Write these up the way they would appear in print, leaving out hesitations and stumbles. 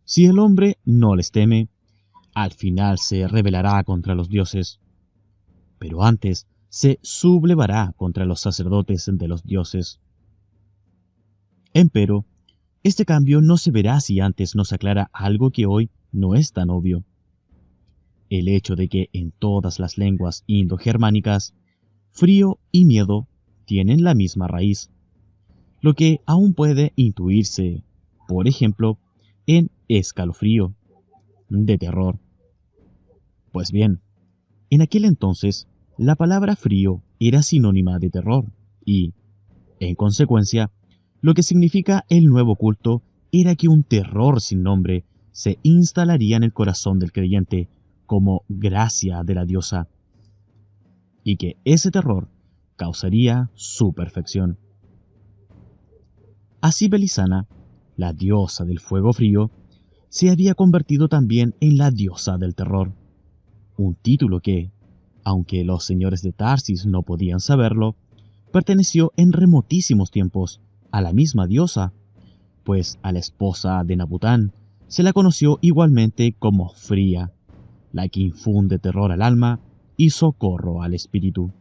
Si el hombre no les teme, al final se rebelará contra los dioses, pero antes se sublevará contra los sacerdotes de los dioses. Empero, este cambio no se verá si antes nos aclara algo que hoy no es tan obvio. El hecho de que en todas las lenguas indogermánicas, frío y miedo tienen la misma raíz, lo que aún puede intuirse, por ejemplo, en escalofrío, de terror. Pues bien, en aquel entonces, la palabra frío era sinónima de terror y, en consecuencia, lo que significa el nuevo culto era que un terror sin nombre se instalaría en el corazón del creyente como gracia de la diosa, y que ese terror causaría su perfección. Así Belisana, la diosa del fuego frío, se había convertido también en la diosa del terror, un título que, aunque los señores de Tarsis no podían saberlo, perteneció en remotísimos tiempos a la misma diosa, pues a la esposa de Nabután se la conoció igualmente como Fría, la que infunde terror al alma y socorro al espíritu.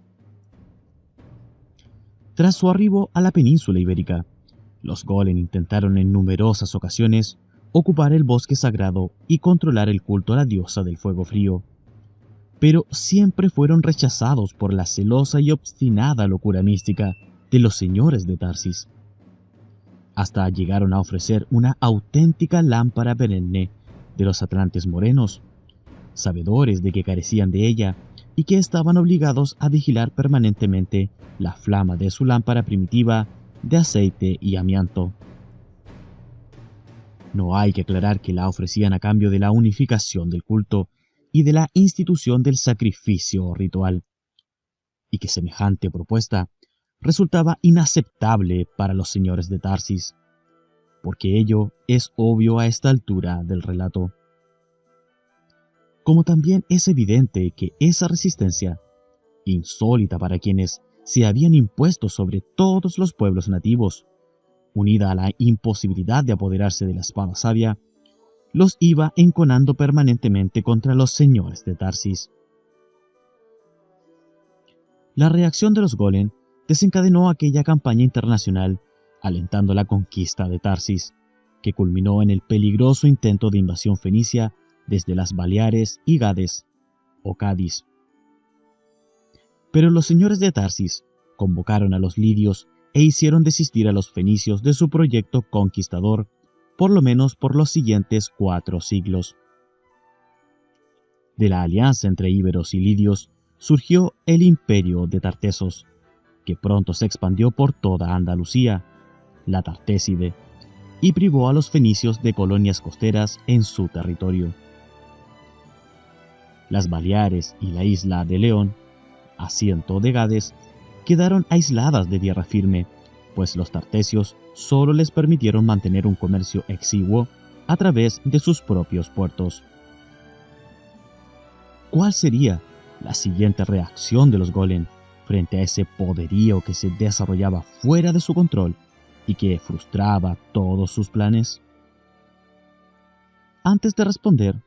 Tras su arribo a la península ibérica, los golem intentaron en numerosas ocasiones ocupar el bosque sagrado y controlar el culto a la diosa del fuego frío, pero siempre fueron rechazados por la celosa y obstinada locura mística de los señores de Tarsis. Hasta llegaron a ofrecer una auténtica lámpara perenne de los atlantes morenos, sabedores de que carecían de ella y que estaban obligados a vigilar permanentemente la flama de su lámpara primitiva de aceite y amianto. No hay que aclarar que la ofrecían a cambio de la unificación del culto y de la institución del sacrificio ritual, y que semejante propuesta resultaba inaceptable para los señores de Tarsis, porque ello es obvio a esta altura del relato. Como también es evidente que esa resistencia, insólita para quienes se habían impuesto sobre todos los pueblos nativos, unida a la imposibilidad de apoderarse de la espada sabia, los iba enconando permanentemente contra los señores de Tarsis. La reacción de los golem desencadenó aquella campaña internacional alentando la conquista de Tarsis, que culminó en el peligroso intento de invasión fenicia desde las Baleares y Gades, o Cádiz. Pero los señores de Tarsis convocaron a los lidios e hicieron desistir a los fenicios de su proyecto conquistador, por lo menos por los siguientes 4 siglos. De la alianza entre íberos y lidios surgió el imperio de Tartesos, que pronto se expandió por toda Andalucía, la Tartéside, y privó a los fenicios de colonias costeras en su territorio. Las Baleares y la isla de León, asiento de Gades, quedaron aisladas de tierra firme, pues los tartesios solo les permitieron mantener un comercio exiguo a través de sus propios puertos. ¿Cuál sería la siguiente reacción de los golem frente a ese poderío que se desarrollaba fuera de su control y que frustraba todos sus planes? Antes de responder,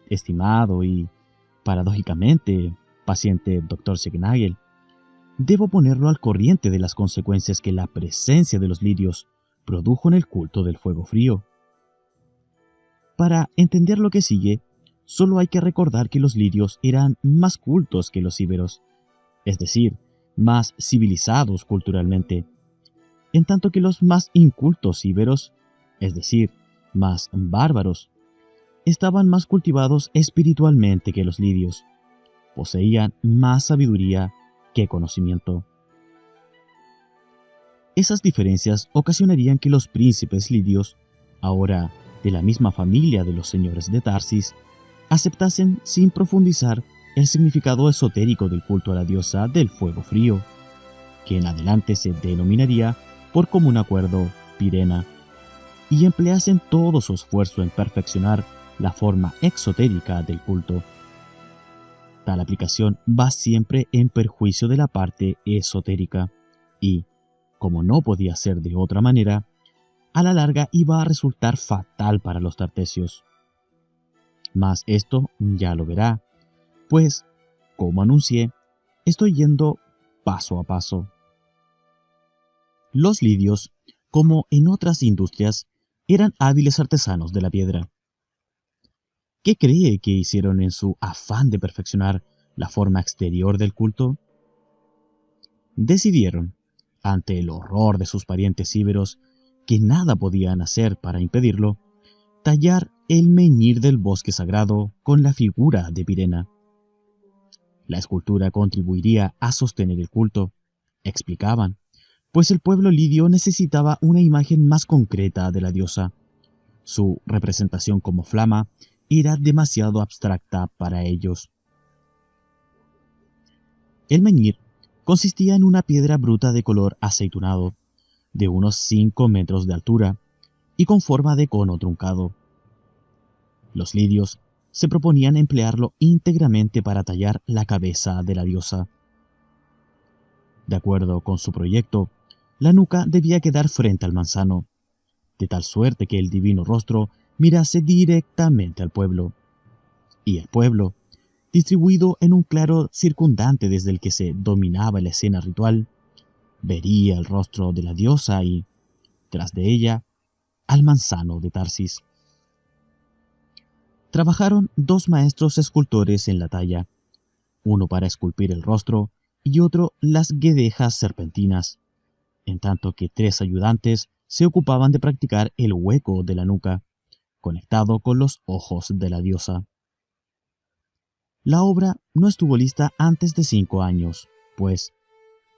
estimado y, paradójicamente, paciente Dr. Segnagel, debo ponerlo al corriente de las consecuencias que la presencia de los lidios produjo en el culto del fuego frío. Para entender lo que sigue, solo hay que recordar que los lidios eran más cultos que los íberos, es decir, más civilizados culturalmente, en tanto que los más incultos íberos, es decir, más bárbaros, estaban más cultivados espiritualmente que los lidios, poseían más sabiduría que conocimiento. Esas diferencias ocasionarían que los príncipes lidios, ahora de la misma familia de los señores de Tarsis, aceptasen sin profundizar el significado esotérico del culto a la diosa del fuego frío, que en adelante se denominaría por común acuerdo Pirena, y empleasen todo su esfuerzo en perfeccionar la forma exotérica del culto. Tal aplicación va siempre en perjuicio de la parte esotérica y, como no podía ser de otra manera, a la larga iba a resultar fatal para los tartesios. Mas esto ya lo verá, pues, como anuncié, estoy yendo paso a paso. Los lidios, como en otras industrias, eran hábiles artesanos de la piedra. ¿Qué cree que hicieron en su afán de perfeccionar la forma exterior del culto? Decidieron, ante el horror de sus parientes íberos, que nada podían hacer para impedirlo, tallar el menhir del bosque sagrado con la figura de Pirena. La escultura contribuiría a sostener el culto, explicaban, pues el pueblo lidio necesitaba una imagen más concreta de la diosa. Su representación como flama era demasiado abstracta para ellos. El menhir consistía en una piedra bruta de color aceitunado, de unos 5 metros de altura y con forma de cono truncado. Los lidios se proponían emplearlo íntegramente para tallar la cabeza de la diosa. De acuerdo con su proyecto, la nuca debía quedar frente al manzano, de tal suerte que el divino rostro mirase directamente al pueblo, y el pueblo, distribuido en un claro circundante desde el que se dominaba la escena ritual, vería el rostro de la diosa y, tras de ella, al manzano de Tarsis. Trabajaron 2 maestros escultores en la talla, uno para esculpir el rostro y otro las guedejas serpentinas, en tanto que 3 ayudantes se ocupaban de practicar el hueco de la nuca, conectado con los ojos de la diosa. La obra no estuvo lista antes de 5 años, pues,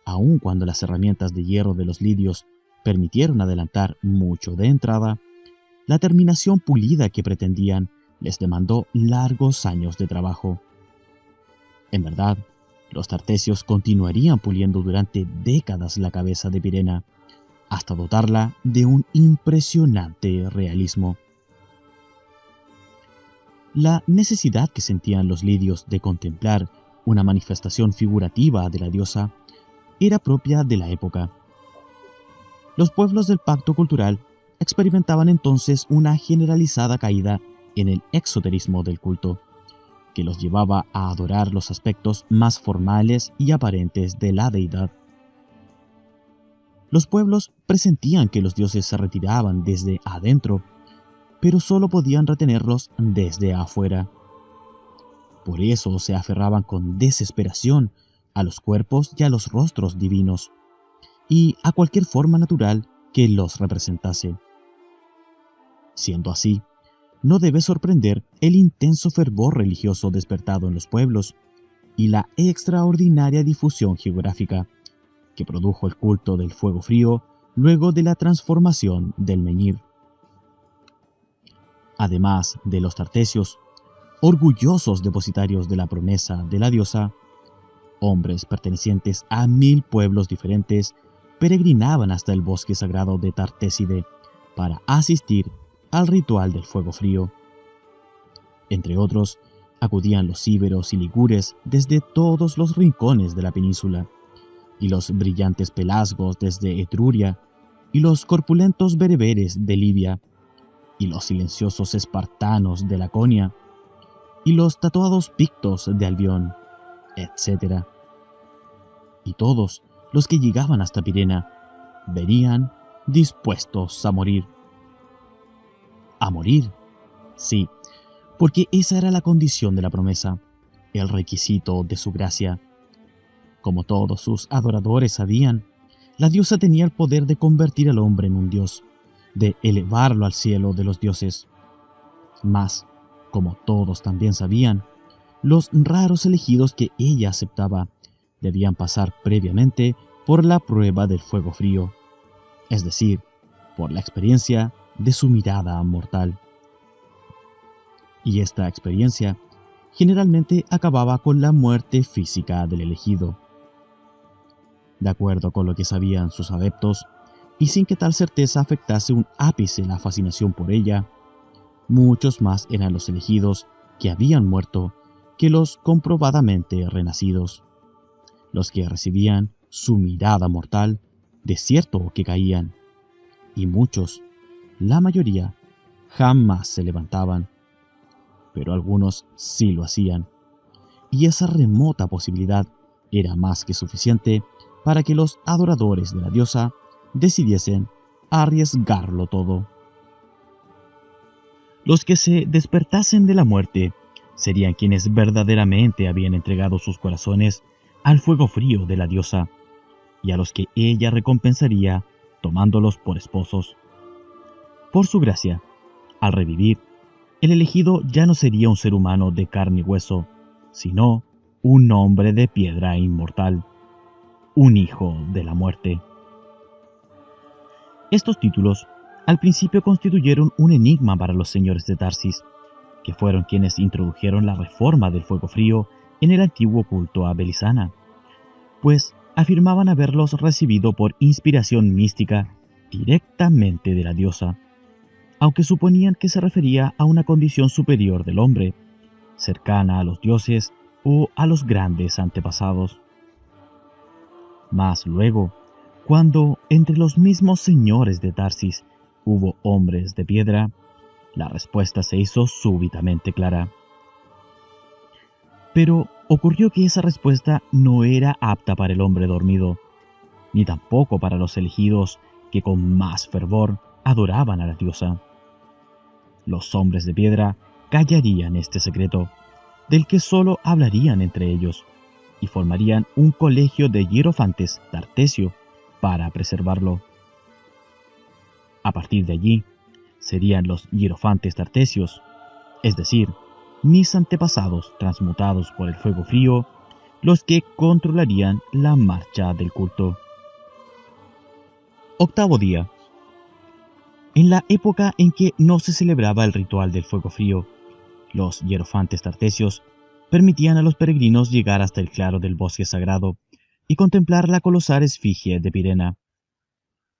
aun cuando las herramientas de hierro de los lidios permitieron adelantar mucho de entrada, la terminación pulida que pretendían les demandó largos años de trabajo. En verdad, los tartesios continuarían puliendo durante décadas la cabeza de Pirena, hasta dotarla de un impresionante realismo. La necesidad que sentían los lidios de contemplar una manifestación figurativa de la diosa era propia de la época. Los pueblos del pacto cultural experimentaban entonces una generalizada caída en el exoterismo del culto, que los llevaba a adorar los aspectos más formales y aparentes de la deidad. Los pueblos presentían que los dioses se retiraban desde adentro, pero solo podían retenerlos desde afuera. Por eso se aferraban con desesperación a los cuerpos y a los rostros divinos, y a cualquier forma natural que los representase. Siendo así, no debe sorprender el intenso fervor religioso despertado en los pueblos y la extraordinaria difusión geográfica que produjo el culto del fuego frío luego de la transformación del menhir. Además de los tartesios, orgullosos depositarios de la promesa de la diosa, hombres pertenecientes a 1000 pueblos diferentes peregrinaban hasta el bosque sagrado de Tartéside para asistir al ritual del fuego frío. Entre otros, acudían los íberos y ligures desde todos los rincones de la península, y los brillantes pelasgos desde Etruria, y los corpulentos bereberes de Libia, y los silenciosos espartanos de Laconia, y los tatuados pictos de Albión, etc. Y todos los que llegaban hasta Pirena venían dispuestos a morir. A morir, sí, porque esa era la condición de la promesa, el requisito de su gracia. Como todos sus adoradores sabían, la diosa tenía el poder de convertir al hombre en un dios, de elevarlo al cielo de los dioses. Mas, como todos también sabían, los raros elegidos que ella aceptaba debían pasar previamente por la prueba del fuego frío, es decir, por la experiencia de su mirada mortal. Y esta experiencia generalmente acababa con la muerte física del elegido. De acuerdo con lo que sabían sus adeptos, y sin que tal certeza afectase un ápice la fascinación por ella, muchos más eran los elegidos que habían muerto que los comprobadamente renacidos, los que recibían su mirada mortal, de cierto que caían, y muchos la mayoría jamás se levantaban, pero algunos sí lo hacían, y esa remota posibilidad era más que suficiente para que los adoradores de la diosa decidiesen arriesgarlo todo. Los que se despertasen de la muerte serían quienes verdaderamente habían entregado sus corazones al fuego frío de la diosa, y a los que ella recompensaría tomándolos por esposos. Por su gracia, al revivir, el elegido ya no sería un ser humano de carne y hueso, sino un hombre de piedra inmortal, un hijo de la muerte. Estos títulos al principio constituyeron un enigma para los señores de Tarsis, que fueron quienes introdujeron la reforma del fuego frío en el antiguo culto a Belisana, pues afirmaban haberlos recibido por inspiración mística directamente de la diosa, aunque suponían que se refería a una condición superior del hombre, cercana a los dioses o a los grandes antepasados. Mas luego, cuando entre los mismos señores de Tarsis hubo hombres de piedra, la respuesta se hizo súbitamente clara. Pero ocurrió que esa respuesta no era apta para el hombre dormido, ni tampoco para los elegidos que con más fervor adoraban a la diosa. Los hombres de piedra callarían este secreto, del que solo hablarían entre ellos, y formarían un colegio de hierofantes Tartesio para preservarlo. A partir de allí, serían los hierofantes Tartesios, es decir, mis antepasados transmutados por el fuego frío, los que controlarían la marcha del culto. Octavo día. En la época en que no se celebraba el ritual del fuego frío, los hierofantes Tartesios permitían a los peregrinos llegar hasta el claro del bosque sagrado y contemplar la colosal esfinge de Pirena.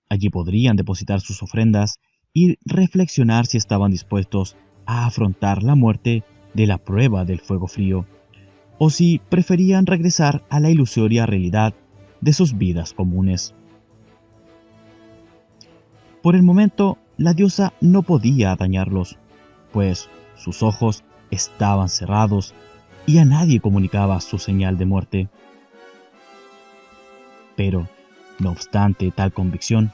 Allí podrían depositar sus ofrendas y reflexionar si estaban dispuestos a afrontar la muerte de la prueba del fuego frío, o si preferían regresar a la ilusoria realidad de sus vidas comunes. Por el momento, la diosa no podía dañarlos, pues sus ojos estaban cerrados y a nadie comunicaba su señal de muerte. Pero, no obstante tal convicción,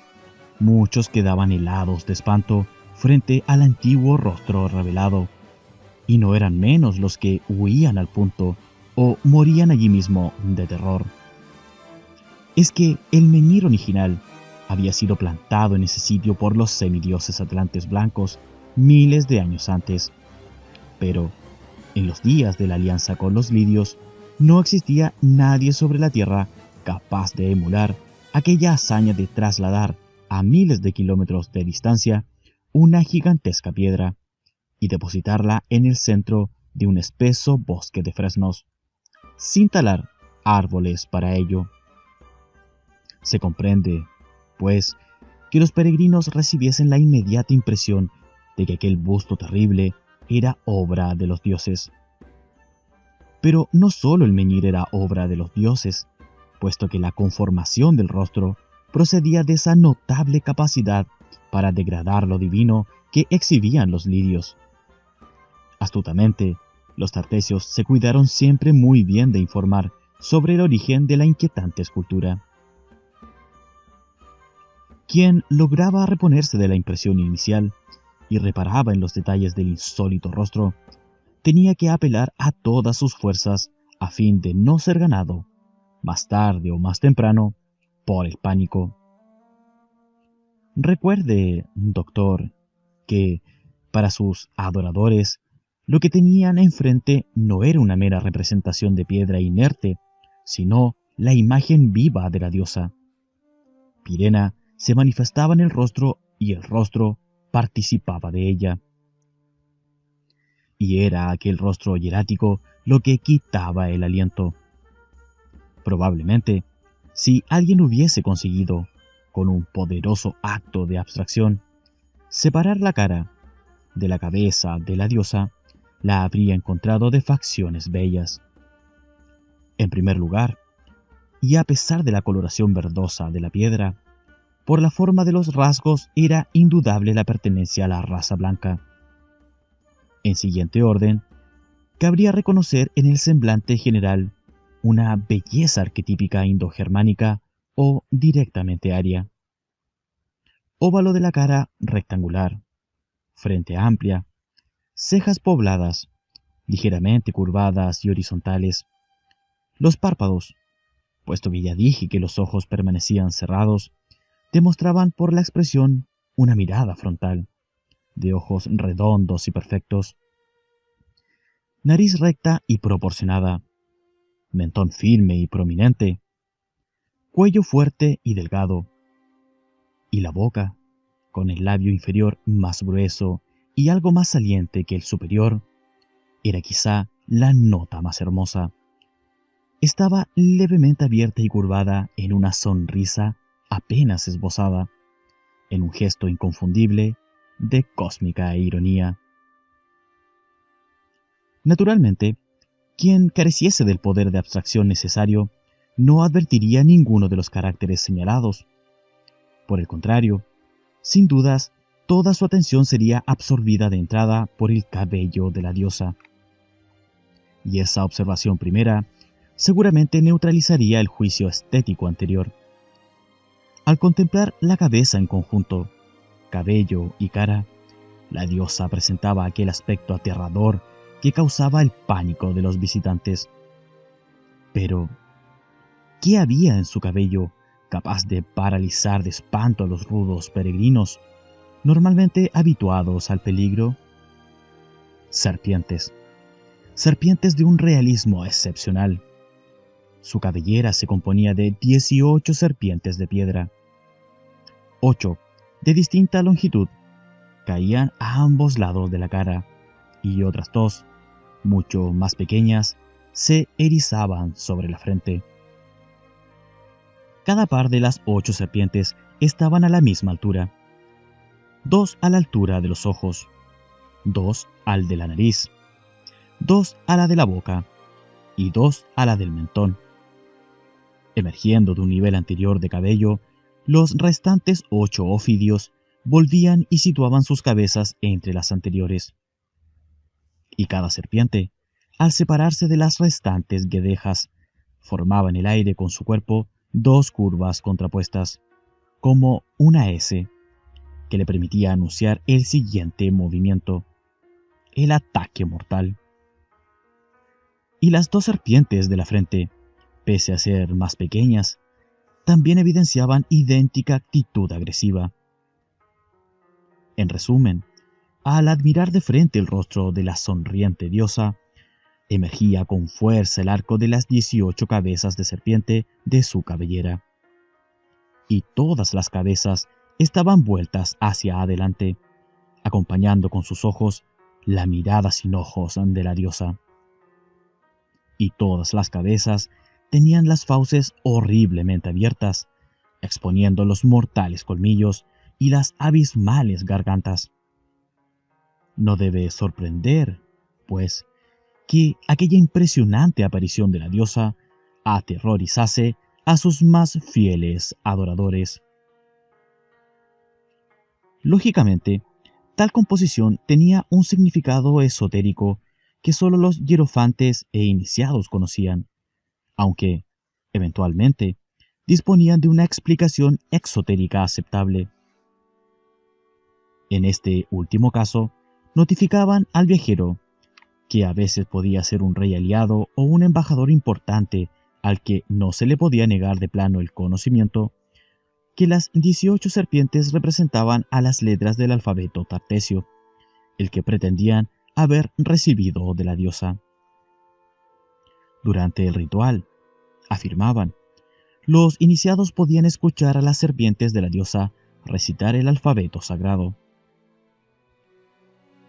muchos quedaban helados de espanto frente al antiguo rostro revelado, y no eran menos los que huían al punto o morían allí mismo de terror. Es que el menhir original había sido plantado en ese sitio por los semidioses atlantes blancos miles de años antes, pero en los días de la alianza con los lidios no existía nadie sobre la tierra capaz de emular aquella hazaña de trasladar a miles de kilómetros de distancia una gigantesca piedra y depositarla en el centro de un espeso bosque de fresnos, sin talar árboles para ello. Se comprende, pues, que los peregrinos recibiesen la inmediata impresión de que aquel busto terrible era obra de los dioses. Pero no solo el menhir era obra de los dioses, puesto que la conformación del rostro procedía de esa notable capacidad para degradar lo divino que exhibían los lidios. Astutamente, los tartesios se cuidaron siempre muy bien de informar sobre el origen de la inquietante escultura. Quien lograba reponerse de la impresión inicial y reparaba en los detalles del insólito rostro, tenía que apelar a todas sus fuerzas a fin de no ser ganado, más tarde o más temprano, por el pánico. Recuerde, doctor, que para sus adoradores, lo que tenían enfrente no era una mera representación de piedra inerte, sino la imagen viva de la diosa. Pirena se manifestaba en el rostro y el rostro participaba de ella. Y era aquel rostro hierático lo que quitaba el aliento. Probablemente, si alguien hubiese conseguido, con un poderoso acto de abstracción, separar la cara de la cabeza de la diosa, la habría encontrado de facciones bellas. En primer lugar, y a pesar de la coloración verdosa de la piedra, por la forma de los rasgos era indudable la pertenencia a la raza blanca. En siguiente orden, cabría reconocer en el semblante general una belleza arquetípica indogermánica o directamente aria. Óvalo de la cara rectangular, frente amplia, cejas pobladas, ligeramente curvadas y horizontales. Los párpados, puesto que ya dije que los ojos permanecían cerrados, demostraban por la expresión una mirada frontal, de ojos redondos y perfectos. Nariz recta y proporcionada, mentón firme y prominente, cuello fuerte y delgado, y la boca, con el labio inferior más grueso y algo más saliente que el superior, era quizá la nota más hermosa. Estaba levemente abierta y curvada en una sonrisa apenas esbozada, en un gesto inconfundible de cósmica ironía. Naturalmente, quien careciese del poder de abstracción necesario no advertiría ninguno de los caracteres señalados. Por el contrario, sin dudas, toda su atención sería absorbida de entrada por el cabello de la diosa. Y esa observación primera seguramente neutralizaría el juicio estético anterior. Al contemplar la cabeza en conjunto, cabello y cara, la diosa presentaba aquel aspecto aterrador que causaba el pánico de los visitantes. Pero, ¿qué había en su cabello capaz de paralizar de espanto a los rudos peregrinos, normalmente habituados al peligro? Serpientes. Serpientes de un realismo excepcional. Su cabellera se componía de 18 serpientes de piedra. 8, de distinta longitud, caían a ambos lados de la cara, y otras 2, mucho más pequeñas, se erizaban sobre la frente. Cada par de las 8 serpientes estaban a la misma altura. 2 a la altura de los ojos, 2 al de la nariz, 2 a la de la boca y 2 a la del mentón. Emergiendo de un nivel anterior de cabello, los restantes 8 ofidios volvían y situaban sus cabezas entre las anteriores. Y cada serpiente, al separarse de las restantes guedejas, formaba en el aire con su cuerpo 2 curvas contrapuestas, como una S, que le permitía anunciar el siguiente movimiento: el ataque mortal. Y las 2 serpientes de la frente, pese a ser más pequeñas, también evidenciaban idéntica actitud agresiva. En resumen, al admirar de frente el rostro de la sonriente diosa, emergía con fuerza el arco de las 18 cabezas de serpiente de su cabellera. Y todas las cabezas estaban vueltas hacia adelante, acompañando con sus ojos la mirada sin ojos de la diosa. Y todas las cabezas tenían las fauces horriblemente abiertas, exponiendo los mortales colmillos y las abismales gargantas. No debe sorprender, pues, que aquella impresionante aparición de la diosa aterrorizase a sus más fieles adoradores. Lógicamente, tal composición tenía un significado esotérico que solo los hierofantes e iniciados conocían, aunque, eventualmente, disponían de una explicación exotérica aceptable. En este último caso, notificaban al viajero, que a veces podía ser un rey aliado o un embajador importante al que no se le podía negar de plano el conocimiento, que las 18 serpientes representaban a las letras del alfabeto tartesio, el que pretendían haber recibido de la diosa. Durante el ritual, afirmaban, los iniciados podían escuchar a las serpientes de la diosa recitar el alfabeto sagrado.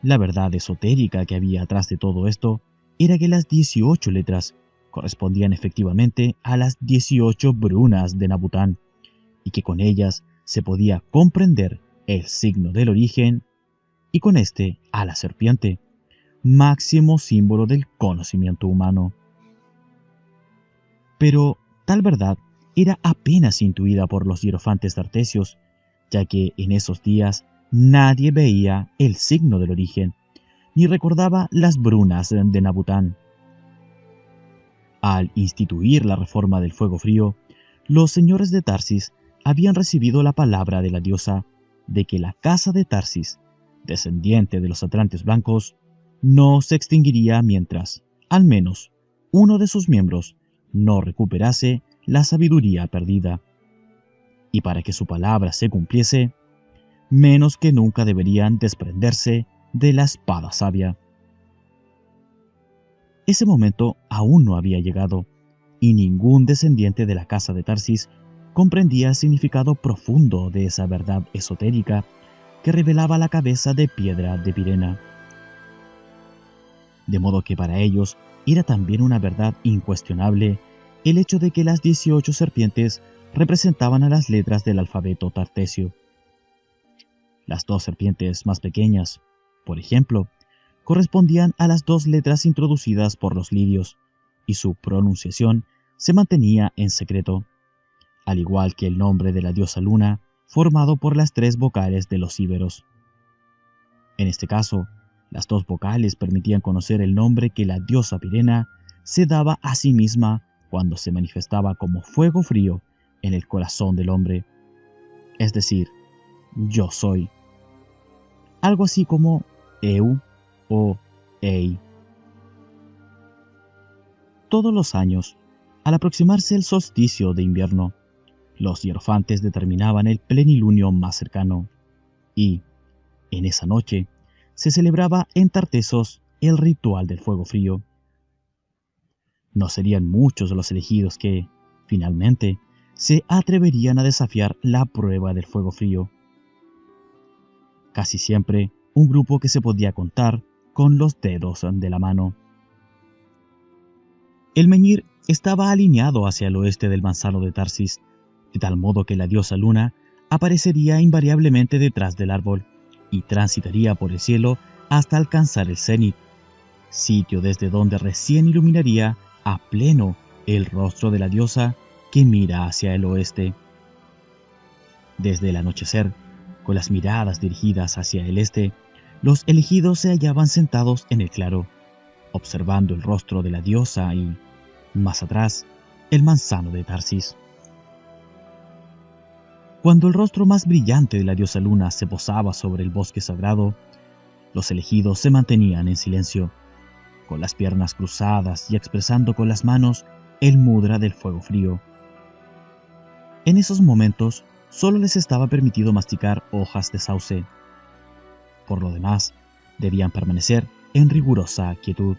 La verdad esotérica que había atrás de todo esto era que las 18 letras correspondían efectivamente a las 18 brunas de Nabután, y que con ellas se podía comprender el signo del origen, y con este a la serpiente, máximo símbolo del conocimiento humano. Pero tal verdad era apenas intuida por los hierofantes tartesios ya que en esos días nadie veía el signo del origen, ni recordaba las brunas de Nabután. Al instituir la reforma del fuego frío, los señores de Tarsis habían recibido la palabra de la diosa de que la casa de Tarsis, descendiente de los atlantes blancos, no se extinguiría mientras, al menos, uno de sus miembros no recuperase la sabiduría perdida. Y para que su palabra se cumpliese, menos que nunca deberían desprenderse de la espada sabia. Ese momento aún no había llegado, y ningún descendiente de la casa de Tarsis comprendía el significado profundo de esa verdad esotérica que revelaba la cabeza de piedra de Pirena. De modo que para ellos era también una verdad incuestionable el hecho de que las 18 serpientes representaban a las letras del alfabeto tartesio. Las dos serpientes más pequeñas, por ejemplo, correspondían a las dos letras introducidas por los lidios, y su pronunciación se mantenía en secreto, al igual que el nombre de la diosa luna, formado por las tres vocales de los íberos. En este caso, las dos vocales permitían conocer el nombre que la diosa Pirena se daba a sí misma cuando se manifestaba como fuego frío en el corazón del hombre, es decir, yo soy. Algo así como Eu o Ei. Todos los años, al aproximarse el solsticio de invierno, los hierofantes determinaban el plenilunio más cercano y, en esa noche, se celebraba en Tartesos el ritual del fuego frío. No serían muchos los elegidos que, finalmente, se atreverían a desafiar la prueba del fuego frío. Casi siempre un grupo que se podía contar con los dedos de la mano. El menhir estaba alineado hacia el oeste del manzano de Tarsis, de tal modo que la diosa luna aparecería invariablemente detrás del árbol y transitaría por el cielo hasta alcanzar el cenit, sitio desde donde recién iluminaría a pleno el rostro de la diosa que mira hacia el oeste. Desde el anochecer, con las miradas dirigidas hacia el este, los elegidos se hallaban sentados en el claro, observando el rostro de la diosa y, más atrás, el manzano de Tarsis. Cuando el rostro más brillante de la diosa luna se posaba sobre el bosque sagrado, los elegidos se mantenían en silencio, con las piernas cruzadas y expresando con las manos el mudra del fuego frío. En esos momentos, solo les estaba permitido masticar hojas de sauce. Por lo demás, debían permanecer en rigurosa quietud.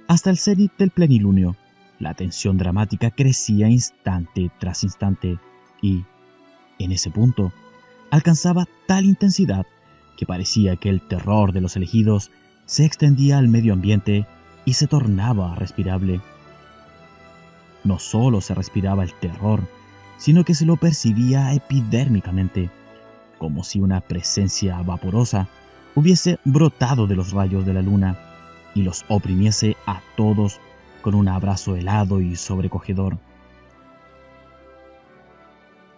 Hasta el cenit del plenilunio, la tensión dramática crecía instante tras instante y, en ese punto, alcanzaba tal intensidad que parecía que el terror de los elegidos se extendía al medio ambiente y se tornaba respirable. No solo se respiraba el terror, sino que se lo percibía epidérmicamente, como si una presencia vaporosa hubiese brotado de los rayos de la luna y los oprimiese a todos con un abrazo helado y sobrecogedor.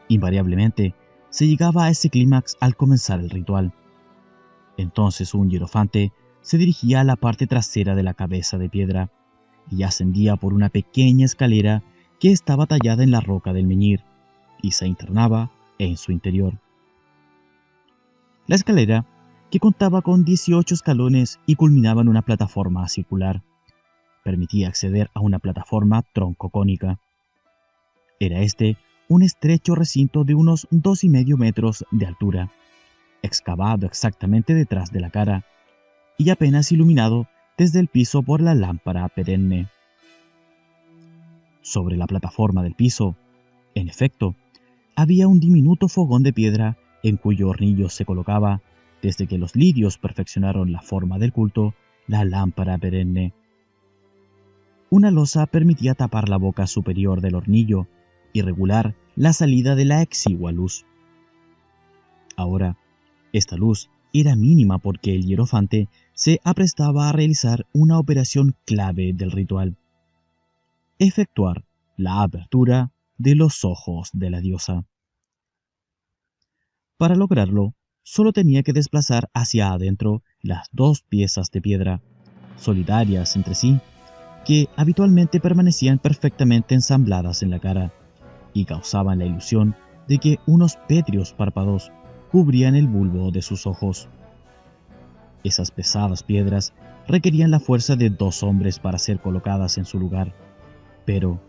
Invariablemente, se llegaba a ese clímax al comenzar el ritual. Entonces un hierofante se dirigía a la parte trasera de la cabeza de piedra y ascendía por una pequeña escalera que estaba tallada en la roca del menhir y se internaba en su interior. La escalera, que contaba con 18 escalones y culminaba en una plataforma circular, permitía acceder a una plataforma troncocónica. Era este un estrecho recinto de unos 2,5 metros de altura, excavado exactamente detrás de la cara y apenas iluminado desde el piso por la lámpara perenne. Sobre la plataforma del piso, en efecto, había un diminuto fogón de piedra en cuyo hornillo se colocaba, desde que los lidios perfeccionaron la forma del culto, la lámpara perenne. Una losa permitía tapar la boca superior del hornillo y regular la salida de la exigua luz. Ahora, esta luz era mínima porque el hierofante se aprestaba a realizar una operación clave del ritual: efectuar la apertura de los ojos de la diosa. Para lograrlo, solo tenía que desplazar hacia adentro las dos piezas de piedra, solidarias entre sí, que habitualmente permanecían perfectamente ensambladas en la cara y causaban la ilusión de que unos pétreos párpados cubrían el bulbo de sus ojos. Esas pesadas piedras requerían la fuerza de 2 hombres para ser colocadas en su lugar, pero,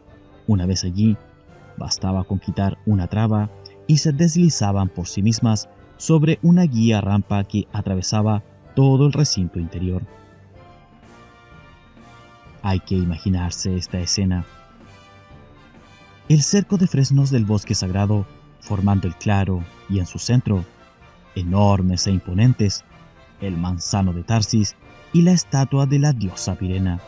una vez allí, bastaba con quitar una traba y se deslizaban por sí mismas sobre una guía rampa que atravesaba todo el recinto interior. Hay que imaginarse esta escena. El cerco de fresnos del bosque sagrado, formando el claro, y en su centro, enormes e imponentes, el manzano de Tarsis y la estatua de la diosa Pirena.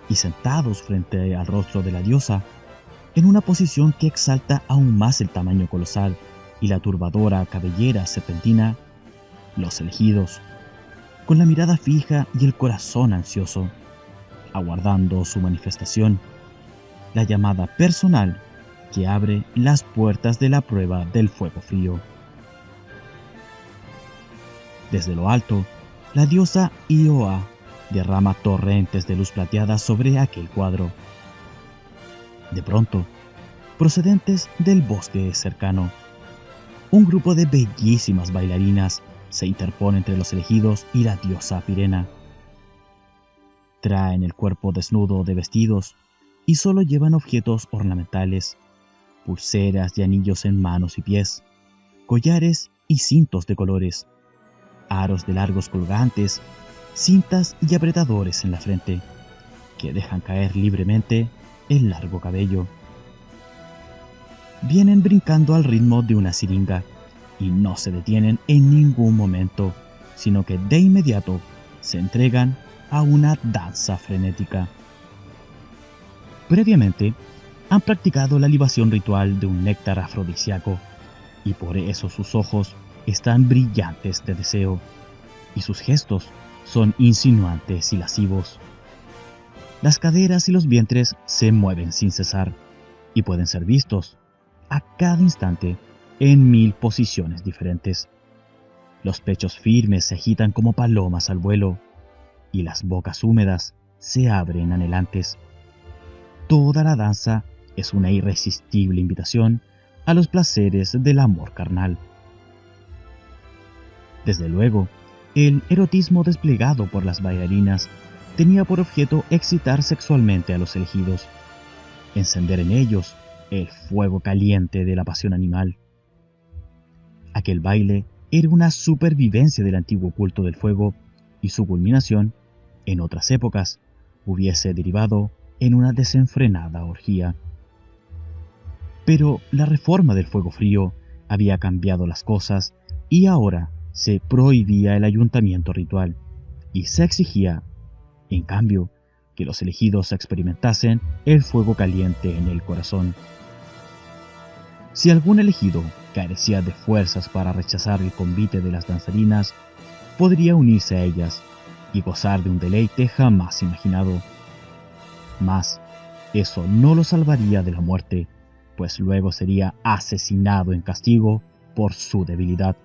Y sentados frente al rostro de la diosa, en una posición que exalta aún más el tamaño colosal y la turbadora cabellera serpentina, los elegidos, con la mirada fija y el corazón ansioso, aguardando su manifestación, la llamada personal que abre las puertas de la prueba del fuego frío. Desde lo alto, la diosa Ioa derrama torrentes de luz plateada sobre aquel cuadro. De pronto, procedentes del bosque cercano, un grupo de bellísimas bailarinas se interpone entre los elegidos y la diosa Pirena. Traen el cuerpo desnudo de vestidos y solo llevan objetos ornamentales, pulseras y anillos en manos y pies, collares y cintos de colores, aros de largos colgantes, cintas y apretadores en la frente, que dejan caer libremente el largo cabello. Vienen brincando al ritmo de una siringa y no se detienen en ningún momento, sino que de inmediato se entregan a una danza frenética. Previamente, han practicado la libación ritual de un néctar afrodisíaco, y por eso sus ojos están brillantes de deseo, y sus gestos son insinuantes y lascivos. Las caderas y los vientres se mueven sin cesar, y pueden ser vistos, a cada instante, en 1000 posiciones diferentes. Los pechos firmes se agitan como palomas al vuelo, y las bocas húmedas se abren anhelantes. Toda la danza es una irresistible invitación a los placeres del amor carnal. Desde luego, el erotismo desplegado por las bailarinas tenía por objeto excitar sexualmente a los elegidos, encender en ellos el fuego caliente de la pasión animal. Aquel baile era una supervivencia del antiguo culto del fuego, y su culminación, en otras épocas, hubiese derivado en una desenfrenada orgía. Pero la reforma del fuego frío había cambiado las cosas, y ahora se prohibía el ayuntamiento ritual, y se exigía, en cambio, que los elegidos experimentasen el fuego caliente en el corazón. Si algún elegido carecía de fuerzas para rechazar el convite de las danzarinas, podría unirse a ellas y gozar de un deleite jamás imaginado. Mas eso no lo salvaría de la muerte, pues luego sería asesinado en castigo por su debilidad.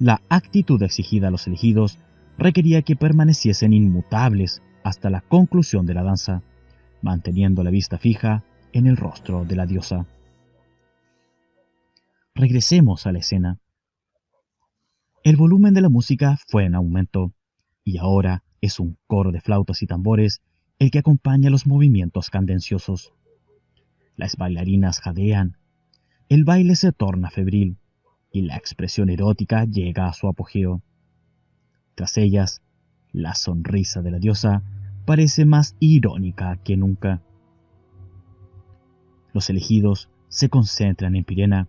La actitud exigida a los elegidos requería que permaneciesen inmutables hasta la conclusión de la danza, manteniendo la vista fija en el rostro de la diosa. Regresemos a la escena. El volumen de la música fue en aumento, y ahora es un coro de flautas y tambores el que acompaña los movimientos cadenciosos. Las bailarinas jadean, el baile se torna febril, y la expresión erótica llega a su apogeo. Tras ellas, la sonrisa de la diosa parece más irónica que nunca. Los elegidos se concentran en Pirena,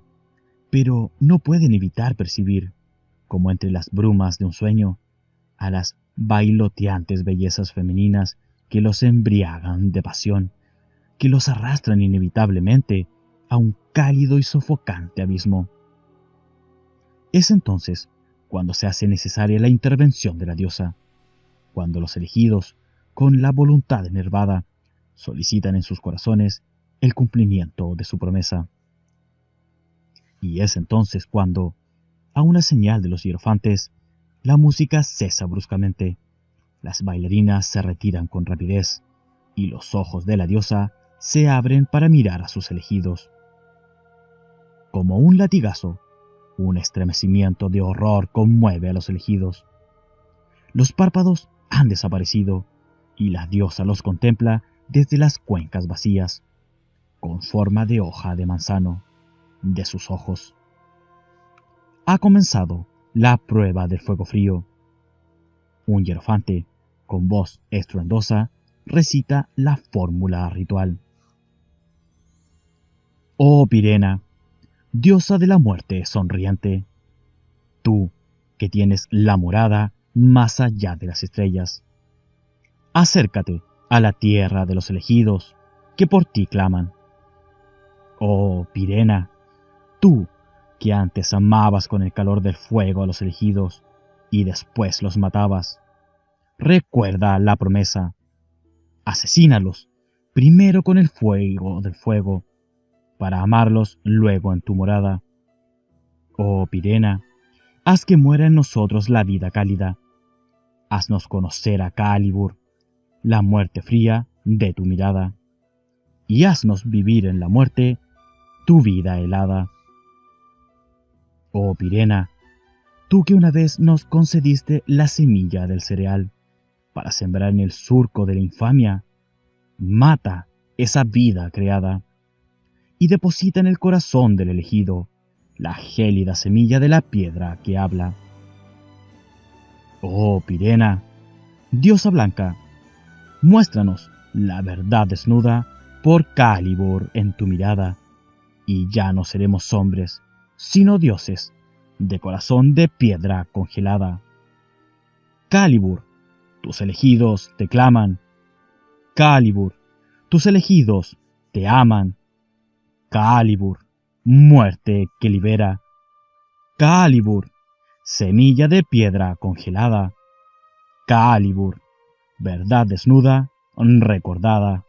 pero no pueden evitar percibir, como entre las brumas de un sueño, a las bailoteantes bellezas femeninas que los embriagan de pasión, que los arrastran inevitablemente a un cálido y sofocante abismo. Es entonces cuando se hace necesaria la intervención de la diosa, cuando los elegidos, con la voluntad enervada, solicitan en sus corazones el cumplimiento de su promesa. Y es entonces cuando, a una señal de los hierofantes, la música cesa bruscamente, las bailarinas se retiran con rapidez, y los ojos de la diosa se abren para mirar a sus elegidos. Como un latigazo, un estremecimiento de horror conmueve a los elegidos. Los párpados han desaparecido, y la diosa los contempla desde las cuencas vacías, con forma de hoja de manzano, de sus ojos. Ha comenzado la prueba del fuego frío. Un hierofante, con voz estruendosa, recita la fórmula ritual. Oh Pirena, diosa de la muerte sonriente, tú que tienes la morada más allá de las estrellas, acércate a la tierra de los elegidos que por ti claman. Oh Pirena, tú que antes amabas con el calor del fuego a los elegidos y después los matabas, recuerda la promesa. Asesínalos primero con el fuego del fuego, para amarlos luego en tu morada. Oh Pirena, haz que muera en nosotros la vida cálida. Haznos conocer a Calibur, la muerte fría de tu mirada, y haznos vivir en la muerte tu vida helada. Oh Pirena, tú que una vez nos concediste la semilla del cereal para sembrar en el surco de la infamia, mata esa vida creada y deposita en el corazón del elegido la gélida semilla de la piedra que habla. Oh Pirena, diosa blanca, muéstranos la verdad desnuda por Calibur en tu mirada, y ya no seremos hombres, sino dioses, de corazón de piedra congelada. Calibur, tus elegidos te claman. Calibur, tus elegidos te aman. Calibur, muerte que libera. Calibur, semilla de piedra congelada. Calibur, verdad desnuda, recordada.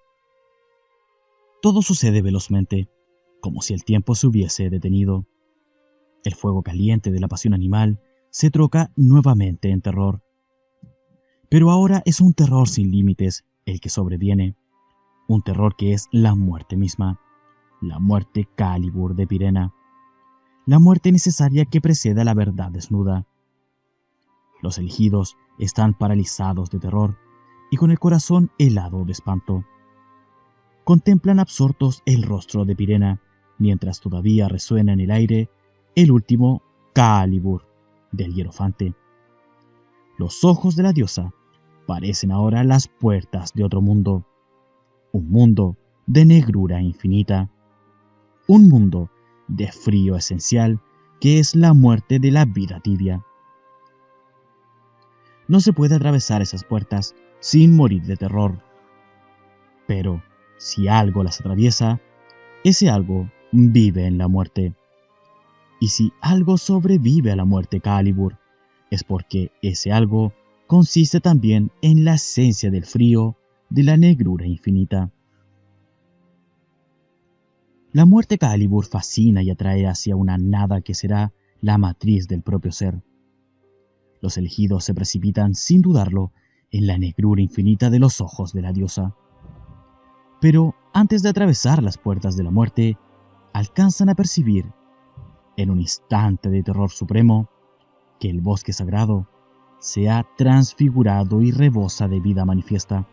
Todo sucede velozmente, como si el tiempo se hubiese detenido. El fuego caliente de la pasión animal se troca nuevamente en terror. Pero ahora es un terror sin límites el que sobreviene, un terror que es la muerte misma, la muerte Calibur de Pirena, la muerte necesaria que precede a la verdad desnuda. Los elegidos están paralizados de terror y con el corazón helado de espanto. Contemplan absortos el rostro de Pirena, mientras todavía resuena en el aire el último Calibur del hierofante. Los ojos de la diosa parecen ahora las puertas de otro mundo, un mundo de negrura infinita, un mundo de frío esencial que es la muerte de la vida tibia. No se puede atravesar esas puertas sin morir de terror, pero si algo las atraviesa, ese algo vive en la muerte. Y si algo sobrevive a la muerte Calibur, es porque ese algo consiste también en la esencia del frío de la negrura infinita. La muerte Calibur fascina y atrae hacia una nada que será la matriz del propio ser. Los elegidos se precipitan sin dudarlo en la negrura infinita de los ojos de la diosa. Pero antes de atravesar las puertas de la muerte, alcanzan a percibir, en un instante de terror supremo, que el bosque sagrado se ha transfigurado y rebosa de vida manifiesta,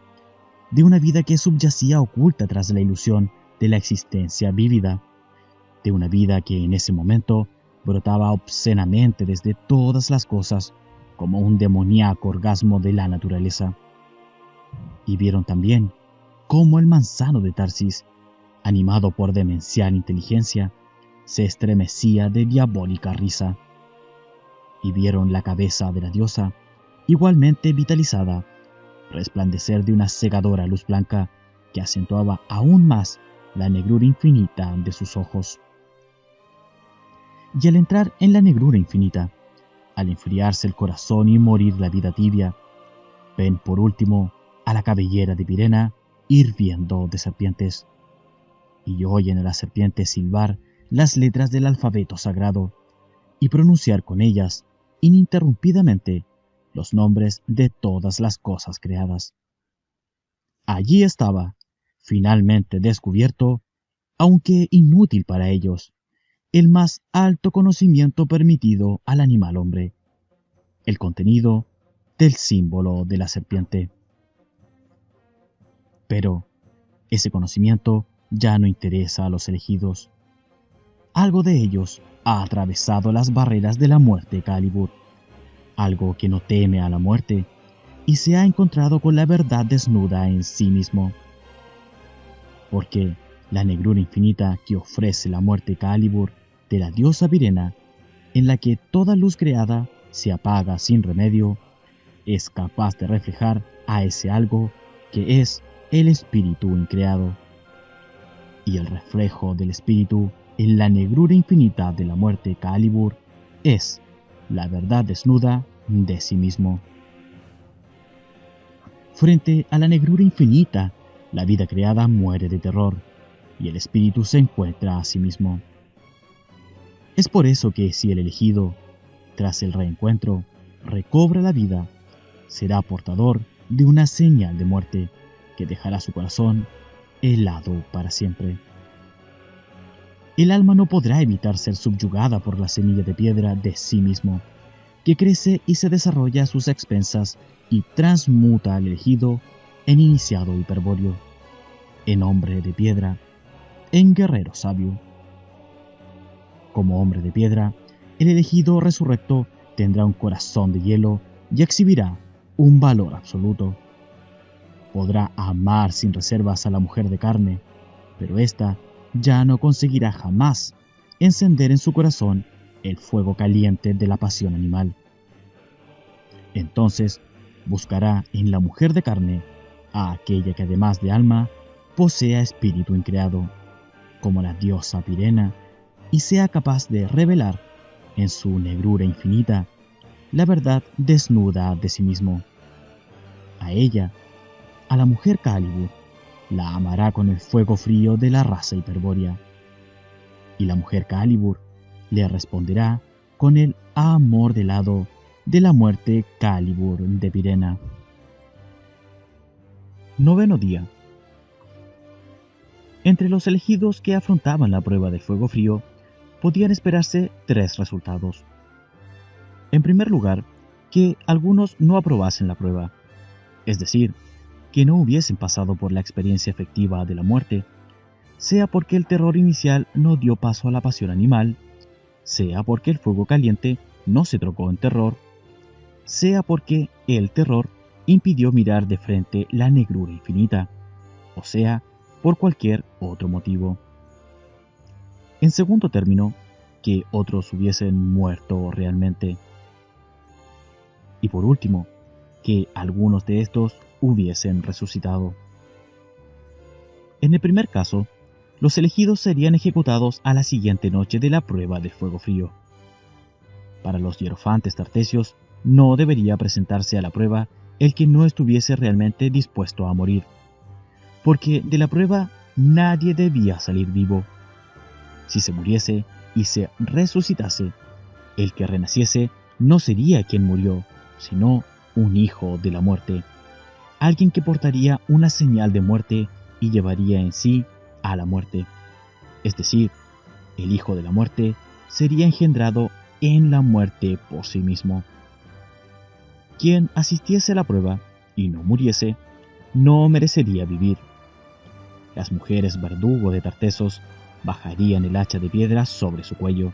de una vida que subyacía oculta tras la ilusión de la existencia vívida, de una vida que en ese momento brotaba obscenamente desde todas las cosas como un demoníaco orgasmo de la naturaleza. Y vieron también cómo el manzano de Tarsis, animado por demencial inteligencia, se estremecía de diabólica risa. Y vieron la cabeza de la diosa, igualmente vitalizada, resplandecer de una cegadora luz blanca que acentuaba aún más la negrura infinita de sus ojos. Y al entrar en la negrura infinita, al enfriarse el corazón y morir la vida tibia, ven por último a la cabellera de Pirena hirviendo de serpientes, y oyen a las serpientes silbar las letras del alfabeto sagrado y pronunciar con ellas ininterrumpidamente los nombres de todas las cosas creadas. Allí estaba, finalmente descubierto, aunque inútil para ellos, el más alto conocimiento permitido al animal hombre, el contenido del símbolo de la serpiente. Pero ese conocimiento ya no interesa a los elegidos. Algo de ellos ha atravesado las barreras de la muerte Calibur, algo que no teme a la muerte, y se ha encontrado con la verdad desnuda en sí mismo. Porque la negrura infinita que ofrece la muerte Calibur de la diosa Virena, en la que toda luz creada se apaga sin remedio, es capaz de reflejar a ese algo que es el espíritu increado. Y el reflejo del espíritu en la negrura infinita de la muerte Calibur es la verdad desnuda de sí mismo. Frente a la negrura infinita, la vida creada muere de terror y el espíritu se encuentra a sí mismo. Es por eso que si el elegido, tras el reencuentro, recobra la vida, será portador de una señal de muerte que dejará su corazón helado para siempre. El alma no podrá evitar ser subyugada por la semilla de piedra de sí mismo, que crece y se desarrolla a sus expensas y transmuta al elegido en iniciado hiperbóreo, en hombre de piedra, en guerrero sabio. Como hombre de piedra, el elegido resurrecto tendrá un corazón de hielo y exhibirá un valor absoluto. Podrá amar sin reservas a la mujer de carne, pero ésta ya no conseguirá jamás encender en su corazón el fuego caliente de la pasión animal. Entonces buscará en la mujer de carne a aquella que además de alma posea espíritu increado, como la diosa Pirena, y sea capaz de revelar en su negrura infinita la verdad desnuda de sí mismo. A ella, a la mujer Calibur, la amará con el fuego frío de la raza hiperbórea, y la mujer Calibur le responderá con el amor helado de la muerte Calibur de Pirena. Noveno día. Entre los elegidos que afrontaban la prueba del fuego frío, podían esperarse tres resultados. En primer lugar, que algunos no aprobasen la prueba, es decir, que no hubiesen pasado por la experiencia efectiva de la muerte, sea porque el terror inicial no dio paso a la pasión animal, sea porque el fuego caliente no se trocó en terror, sea porque el terror impidió mirar de frente la negrura infinita, o sea, por cualquier otro motivo. En segundo término, que otros hubiesen muerto realmente. Y por último, que algunos de estos hubiesen resucitado. En el primer caso, los elegidos serían ejecutados a la siguiente noche de la prueba del fuego frío. Para los hierofantes tartesios, no debería presentarse a la prueba el que no estuviese realmente dispuesto a morir, porque de la prueba nadie debía salir vivo. Si se muriese y se resucitase, el que renaciese no sería quien murió, sino un hijo de la muerte, alguien que portaría una señal de muerte y llevaría en sí a la muerte. Es decir, el hijo de la muerte sería engendrado en la muerte por sí mismo. Quien asistiese a la prueba y no muriese, no merecería vivir. Las mujeres verdugo de Tartesos bajarían el hacha de piedra sobre su cuello.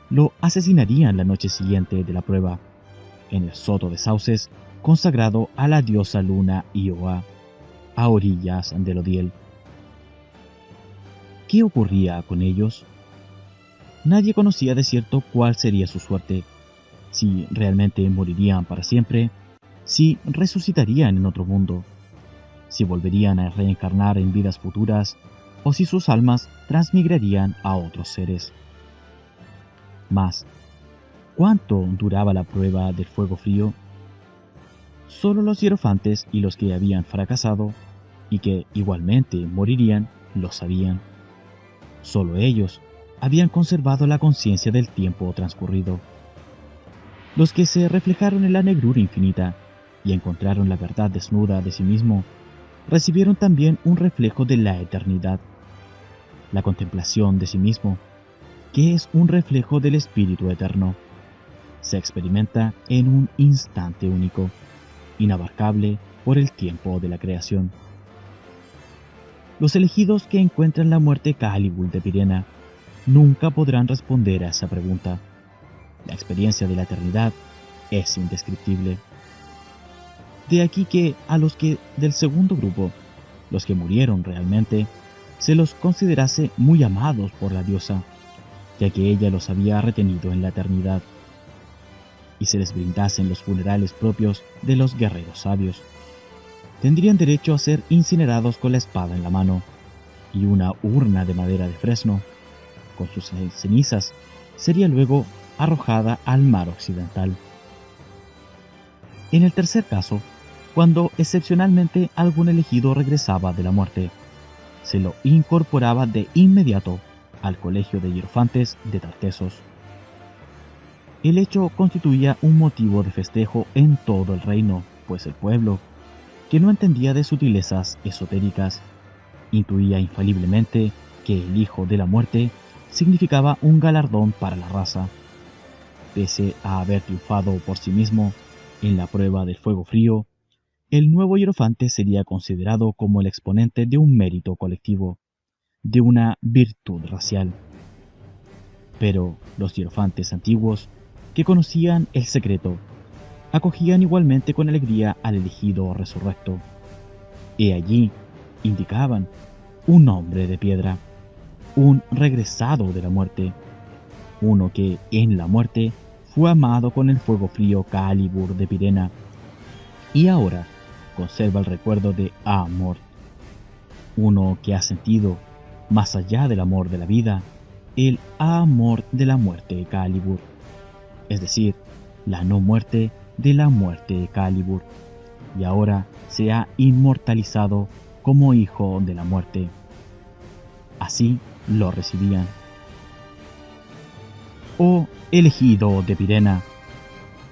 Lo asesinarían la noche siguiente de la prueba, en el soto de sauces consagrado a la diosa luna Ioa, a orillas del Odiel. ¿Qué ocurría con ellos? Nadie conocía de cierto cuál sería su suerte, si realmente morirían para siempre, si resucitarían en otro mundo, si volverían a reencarnar en vidas futuras, o si sus almas transmigrarían a otros seres. Mas, ¿cuánto duraba la prueba del fuego frío? Solo los hierofantes y los que habían fracasado, y que igualmente morirían, lo sabían. Solo ellos habían conservado la conciencia del tiempo transcurrido. Los que se reflejaron en la negrura infinita y encontraron la verdad desnuda de sí mismo, recibieron también un reflejo de la eternidad. La contemplación de sí mismo, que es un reflejo del Espíritu Eterno, se experimenta en un instante único, inabarcable por el tiempo de la creación. Los elegidos que encuentran la muerte Cálibur de Pirena nunca podrán responder a esa pregunta. La experiencia de la eternidad es indescriptible. De aquí que a los que del segundo grupo, los que murieron realmente, se los considerase muy amados por la diosa, ya que ella los había retenido en la eternidad, y se les brindasen los funerales propios de los guerreros sabios. Tendrían derecho a ser incinerados con la espada en la mano, y una urna de madera de fresno, con sus cenizas, sería luego arrojada al mar occidental. En el tercer caso, cuando excepcionalmente algún elegido regresaba de la muerte, se lo incorporaba de inmediato al colegio de hierofantes de Tartesos. El hecho constituía un motivo de festejo en todo el reino, pues el pueblo, que no entendía de sutilezas esotéricas, intuía infaliblemente que el hijo de la muerte significaba un galardón para la raza. Pese a haber triunfado por sí mismo en la prueba del fuego frío, el nuevo hierofante sería considerado como el exponente de un mérito colectivo, de una virtud racial. Pero los hierofantes antiguos, que conocían el secreto, acogían igualmente con alegría al elegido resurrecto. He allí, indicaban, un hombre de piedra, un regresado de la muerte, uno que en la muerte fue amado con el fuego frío Cálibur de Pirena, y ahora conserva el recuerdo de Amor, uno que ha sentido, más allá del amor de la vida, el amor de la muerte Cálibur, es decir, la no muerte de la muerte Cálibur, y ahora se ha inmortalizado como hijo de la muerte. Así lo recibían. Oh elegido de Pirena,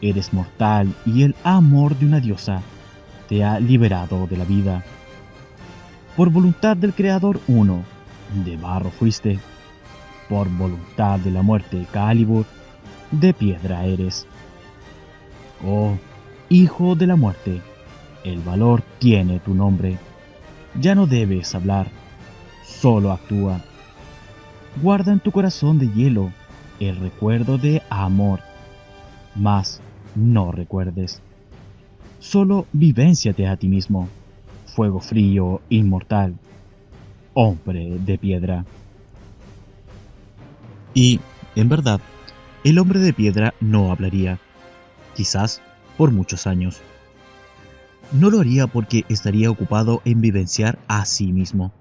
eres mortal y el amor de una diosa te ha liberado de la vida. Por voluntad del Creador uno, de barro fuiste. Por voluntad de la muerte Cálibur, de piedra eres. Oh, hijo de la muerte, el valor tiene tu nombre. Ya no debes hablar, solo actúa. Guarda en tu corazón de hielo el recuerdo de Amor, mas no recuerdes. Solo vivénciate a ti mismo, fuego frío inmortal, hombre de piedra. Y, en verdad, el hombre de piedra no hablaría, quizás por muchos años. No lo haría porque estaría ocupado en vivenciar a sí mismo,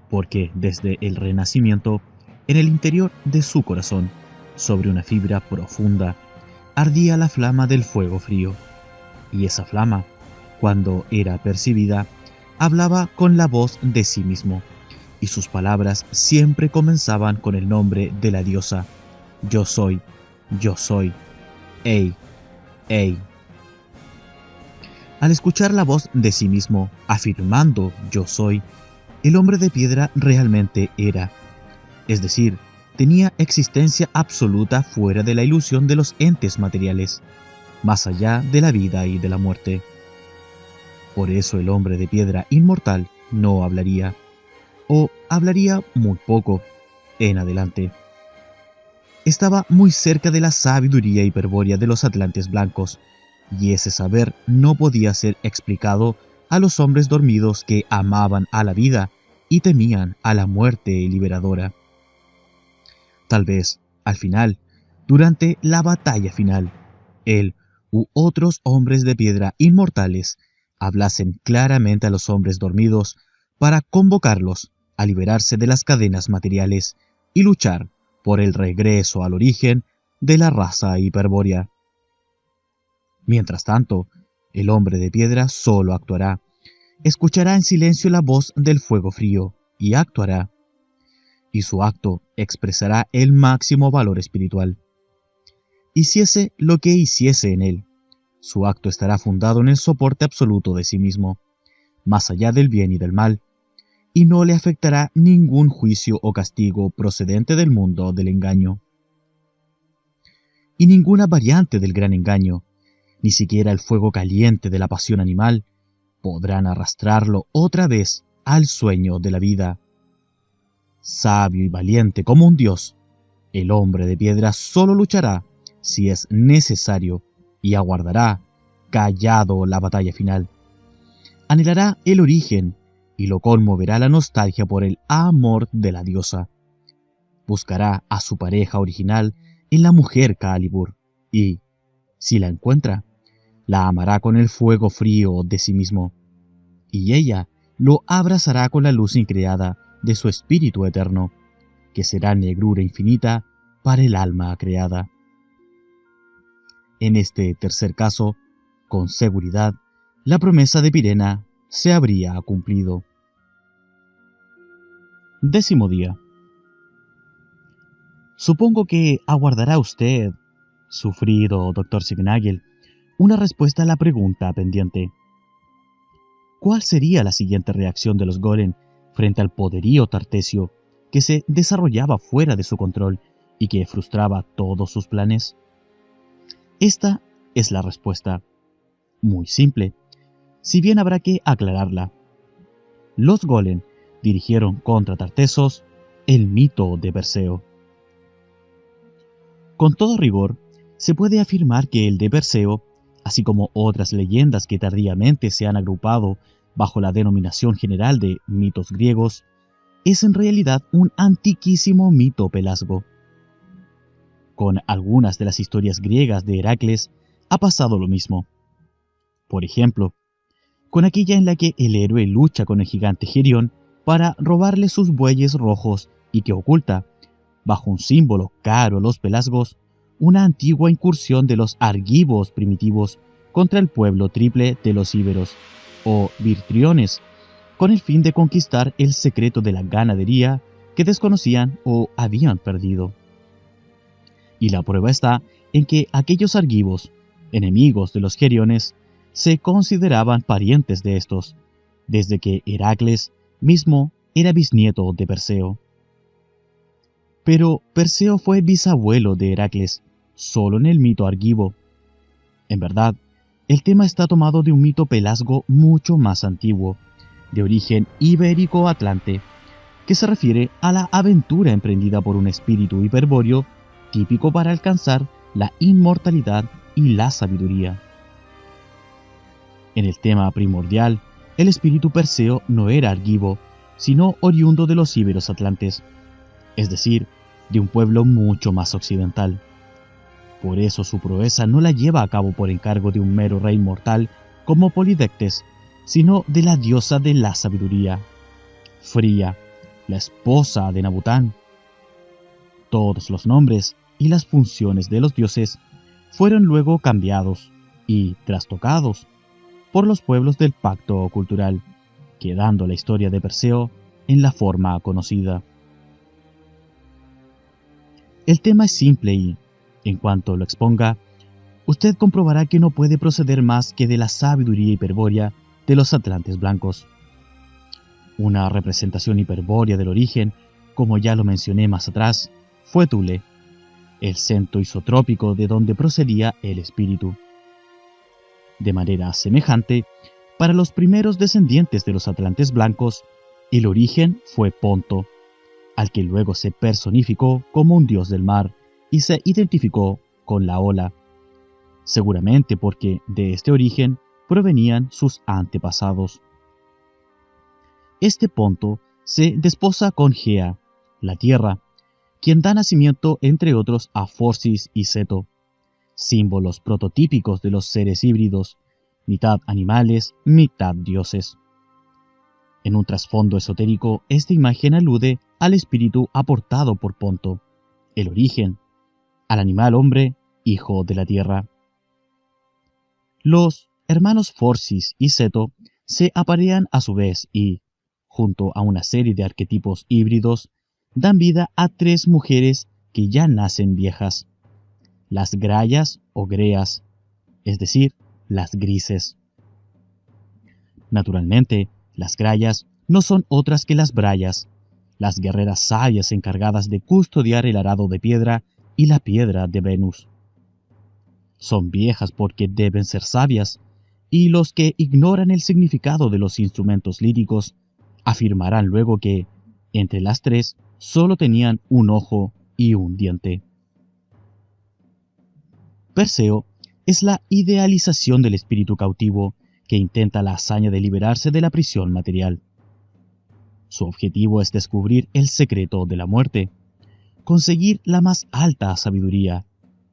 porque desde el renacimiento, en el interior de su corazón, sobre una fibra profunda, ardía la flama del fuego frío, y esa flama, cuando era percibida, hablaba con la voz de sí mismo, y sus palabras siempre comenzaban con el nombre de la diosa: yo soy, Ey, Ey. Al escuchar la voz de sí mismo, afirmando yo soy, el hombre de piedra realmente era, es decir, tenía existencia absoluta fuera de la ilusión de los entes materiales, más allá de la vida y de la muerte. Por eso el hombre de piedra inmortal no hablaría, o hablaría muy poco, en adelante. Estaba muy cerca de la sabiduría hiperbórea de los atlantes blancos, y ese saber no podía ser explicado a los hombres dormidos que amaban a la vida y temían a la muerte liberadora. Tal vez, al final, durante la batalla final, él u otros hombres de piedra inmortales hablasen claramente a los hombres dormidos para convocarlos a liberarse de las cadenas materiales y luchar por el regreso al origen de la raza hiperbórea. Mientras tanto, el hombre de piedra solo actuará, escuchará en silencio la voz del fuego frío y actuará. Y su acto expresará el máximo valor espiritual. Hiciese lo que hiciese en él, su acto estará fundado en el soporte absoluto de sí mismo, más allá del bien y del mal, y no le afectará ningún juicio o castigo procedente del mundo del engaño. Y ninguna variante del gran engaño, ni siquiera el fuego caliente de la pasión animal, podrán arrastrarlo otra vez al sueño de la vida. Sabio y valiente como un dios, el hombre de piedra solo luchará si es necesario y aguardará, callado, la batalla final. Anhelará el origen y lo conmoverá la nostalgia por el amor de la diosa. Buscará a su pareja original en la mujer Calibur y, si la encuentra, la amará con el fuego frío de sí mismo, y ella lo abrazará con la luz increada de su espíritu eterno, que será negrura infinita para el alma creada. En este tercer caso, con seguridad, la promesa de Pirena se habría cumplido. 10º día. Supongo que aguardará usted, sufrido Dr. Signagel, una respuesta a la pregunta pendiente. ¿Cuál sería la siguiente reacción de los golem frente al poderío tartesio que se desarrollaba fuera de su control y que frustraba todos sus planes? Esta es la respuesta. Muy simple, si bien habrá que aclararla. Los golem dirigieron contra Tartesos el mito de Perseo. Con todo rigor, se puede afirmar que el de Perseo, así como otras leyendas que tardíamente se han agrupado bajo la denominación general de mitos griegos, es en realidad un antiquísimo mito pelasgo. Con algunas de las historias griegas de Heracles ha pasado lo mismo. Por ejemplo, con aquella en la que el héroe lucha con el gigante Gerión para robarle sus bueyes rojos y que oculta, bajo un símbolo caro a los pelasgos, una antigua incursión de los argivos primitivos contra el pueblo triple de los íberos, o virtriones, con el fin de conquistar el secreto de la ganadería que desconocían o habían perdido. Y la prueba está en que aquellos argivos, enemigos de los geriones, se consideraban parientes de estos, desde que Heracles mismo era bisnieto de Perseo. Pero Perseo fue bisabuelo de Heracles, solo en el mito argivo. En verdad, el tema está tomado de un mito pelasgo mucho más antiguo, de origen ibérico-atlante, que se refiere a la aventura emprendida por un espíritu hiperbóreo típico para alcanzar la inmortalidad y la sabiduría. En el tema primordial, el espíritu Perseo no era argivo, sino oriundo de los íberos atlantes, es decir, de un pueblo mucho más occidental. Por eso su proeza no la lleva a cabo por encargo de un mero rey mortal como Polidectes, sino de la diosa de la sabiduría, Fría, la esposa de Nabután. Todos los nombres y las funciones de los dioses fueron luego cambiados y trastocados por los pueblos del pacto cultural, quedando la historia de Perseo en la forma conocida. El tema es simple y, en cuanto lo exponga, usted comprobará que no puede proceder más que de la sabiduría hiperbórea de los atlantes blancos. Una representación hiperbórea del origen, como ya lo mencioné más atrás, fue Thule, el centro isotrópico de donde procedía el espíritu. De manera semejante, para los primeros descendientes de los atlantes blancos, el origen fue Ponto, al que luego se personificó como un dios del mar y se identificó con la ola, seguramente porque de este origen provenían sus antepasados. Este Ponto se desposa con Gea, la tierra, quien da nacimiento entre otros a Forcis y Seto, símbolos prototípicos de los seres híbridos, mitad animales, mitad dioses. En un trasfondo esotérico, esta imagen alude al espíritu aportado por Ponto, el origen, al animal hombre, hijo de la tierra. Los hermanos Forcis y Seto se aparean a su vez y, junto a una serie de arquetipos híbridos, dan vida a 3 mujeres que ya nacen viejas, las grayas o greas, es decir, las grises. Naturalmente, las grayas no son otras que las brayas, las guerreras sabias encargadas de custodiar el arado de piedra y la piedra de Venus. Son viejas porque deben ser sabias, y los que ignoran el significado de los instrumentos líricos afirmarán luego que, entre las 3, solo tenían un ojo y un diente. Perseo es la idealización del espíritu cautivo que intenta la hazaña de liberarse de la prisión material. Su objetivo es descubrir el secreto de la muerte, conseguir la más alta sabiduría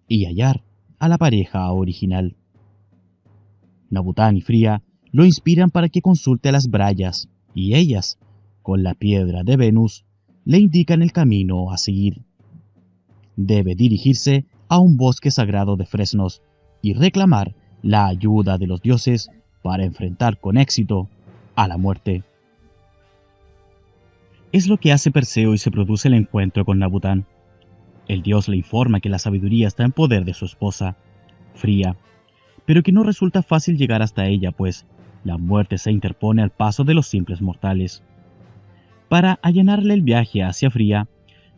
y hallar a la pareja original. Nabután y Fría lo inspiran para que consulte a las brayas, y ellas, con la piedra de Venus, le indican el camino a seguir. Debe dirigirse a un bosque sagrado de fresnos y reclamar la ayuda de los dioses para enfrentar con éxito a la muerte. Es lo que hace Perseo y se produce el encuentro con Nabután. El dios le informa que la sabiduría está en poder de su esposa, Fría, pero que no resulta fácil llegar hasta ella, pues la muerte se interpone al paso de los simples mortales. Para allanarle el viaje hacia Fría,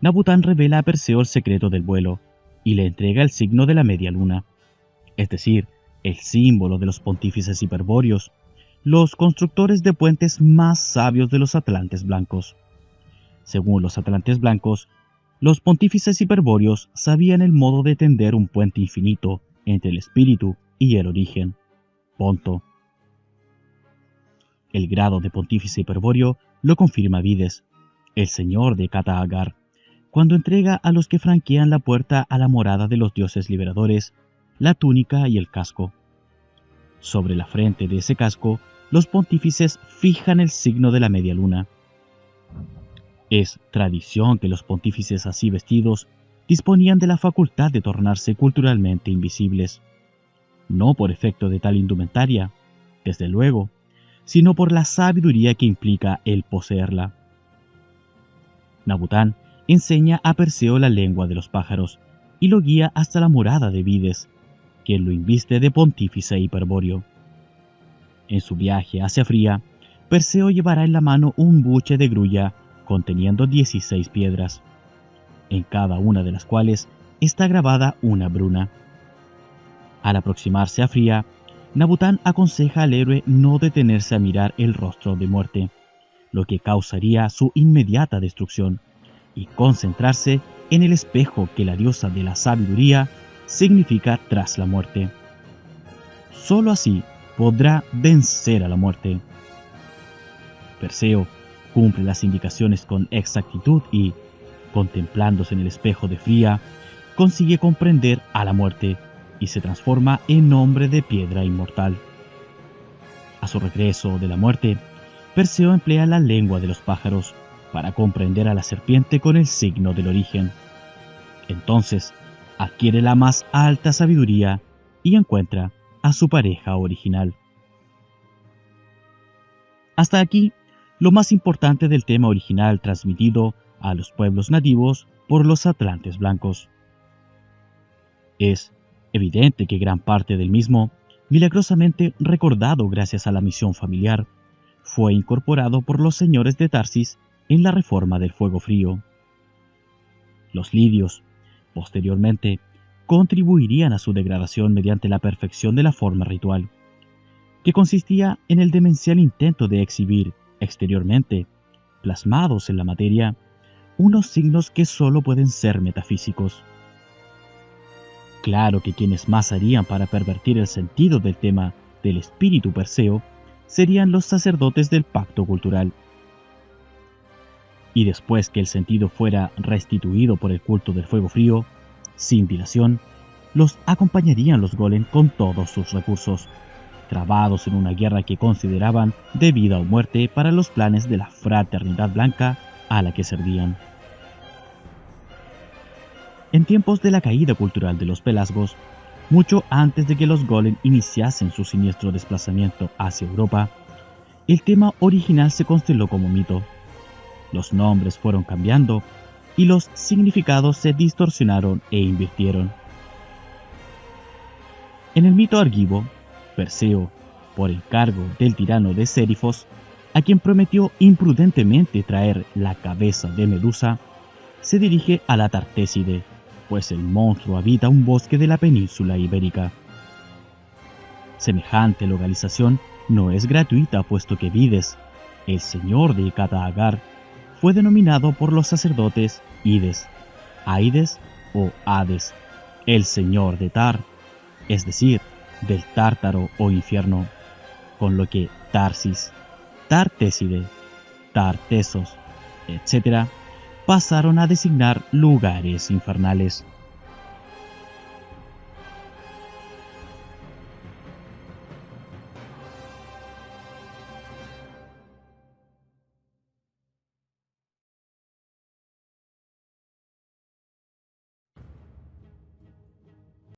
Nabután revela a Perseo el secreto del vuelo y le entrega el signo de la media luna, es decir, el símbolo de los pontífices hiperbóreos, los constructores de puentes más sabios de los atlantes blancos. Según los atlantes blancos, los pontífices hiperbóreos sabían el modo de tender un puente infinito entre el espíritu y el origen, Ponto. El grado de pontífice hiperbóreo lo confirma Vides, el señor de Kata-Agar, cuando entrega a los que franquean la puerta a la morada de los dioses liberadores la túnica y el casco. Sobre la frente de ese casco, los pontífices fijan el signo de la media luna. Es tradición que los pontífices así vestidos disponían de la facultad de tornarse culturalmente invisibles, no por efecto de tal indumentaria, desde luego, sino por la sabiduría que implica el poseerla. Nabután enseña a Perseo la lengua de los pájaros y lo guía hasta la morada de Vides, quien lo inviste de pontífice hiperbóreo. En su viaje hacia Fría, Perseo llevará en la mano un buche de grulla conteniendo 16 piedras, en cada una de las cuales está grabada una bruna. Al aproximarse a Fría, Nabután aconseja al héroe no detenerse a mirar el rostro de muerte, lo que causaría su inmediata destrucción, y concentrarse en el espejo que la diosa de la sabiduría significa tras la muerte. Solo así podrá vencer a la muerte. Perseo cumple las indicaciones con exactitud y, contemplándose en el espejo de Fría, consigue comprender a la muerte y se transforma en hombre de piedra inmortal. A su regreso de la muerte, Perseo emplea la lengua de los pájaros para comprender a la serpiente con el signo del origen. Entonces, adquiere la más alta sabiduría y encuentra a su pareja original. Hasta aquí, lo más importante del tema original transmitido a los pueblos nativos por los atlantes blancos. Es evidente que gran parte del mismo, milagrosamente recordado gracias a la misión familiar, fue incorporado por los señores de Tarsis en la reforma del fuego frío. Los lidios, posteriormente, contribuirían a su degradación mediante la perfección de la forma ritual, que consistía en el demencial intento de exhibir exteriormente, plasmados en la materia, unos signos que solo pueden ser metafísicos. Claro que quienes más harían para pervertir el sentido del tema del espíritu Perseo serían los sacerdotes del pacto cultural. Y después que el sentido fuera restituido por el culto del fuego frío, sin dilación, los acompañarían los golem con todos sus recursos, trabados en una guerra que consideraban de vida o muerte para los planes de la fraternidad blanca a la que servían. En tiempos de la caída cultural de los pelasgos, mucho antes de que los golem iniciasen su siniestro desplazamiento hacia Europa, el tema original se consteló como mito. Los nombres fueron cambiando y los significados se distorsionaron e invirtieron. En el mito argivo, Perseo, por encargo del tirano de Sérifos, a quien prometió imprudentemente traer la cabeza de Medusa, se dirige a la Tartéside, pues el monstruo habita un bosque de la península ibérica. Semejante localización no es gratuita, puesto que Vides, el señor de Kata-Agar, fue denominado por los sacerdotes Ides, Aides o Hades, el señor de Tar, es decir, del Tártaro o infierno, con lo que Tarsis, Tartéside, Tartesos, etc., pasaron a designar lugares infernales.